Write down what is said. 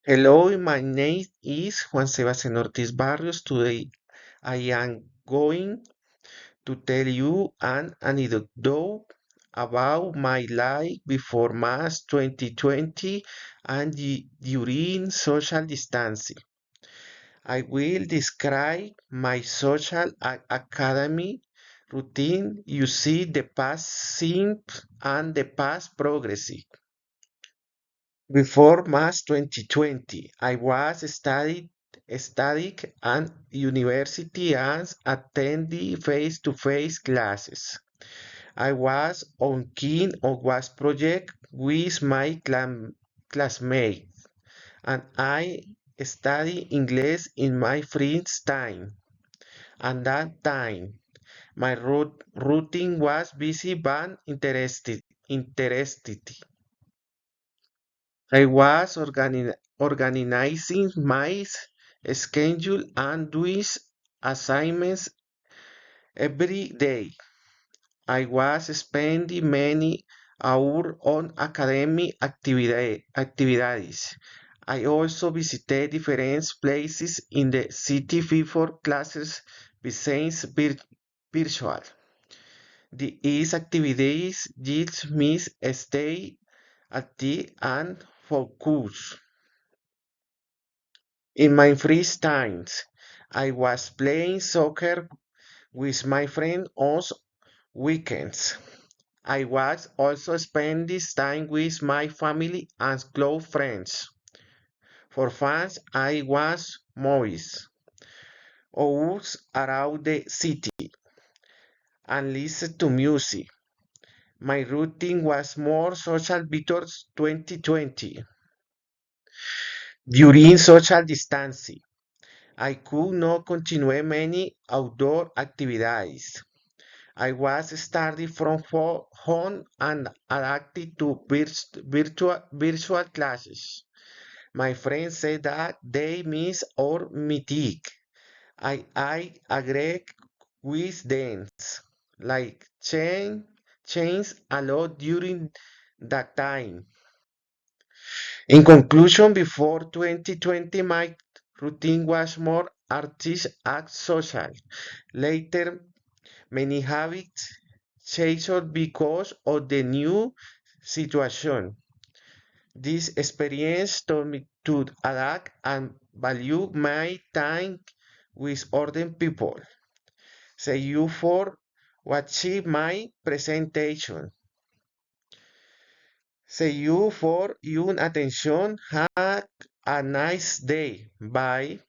Hello, my name is Juan Sebastián Ortiz Barrios. Today I am going to tell you an anecdote about my life before March 2020 and during social distancing. I will describe my social academy routine. You see the past simple and the past progressive. Before March 2020, I was studying at university and attending face-to-face classes. I was on keen on was project with my classmates, and I studied English in my free time. At that time, my routine was busy but interested. I was organizing my schedule and doing assignments every day. I was spending many hours on academic activities. I also visited different places in the city before classes became virtual. These activities helped me stay active and focused. In my free times, I was playing soccer with my friends on weekends. I was also spending time with my family and close friends. For fans, I was movies or around the city and listened to music. My routine was more social before 2020. During social distancing, I could not continue many outdoor activities. I was starting from home and adapted to virtual classes. My friends said that they miss our meeting. I agree with them. Like change a lot during that time. In conclusion, before 2020, my routine was more artist and social. Later, many habits changed because of the new situation. This experience taught me to adapt and value my time with other people. Thank you for watching my presentation. Thank you for your attention. Have a nice day. Bye.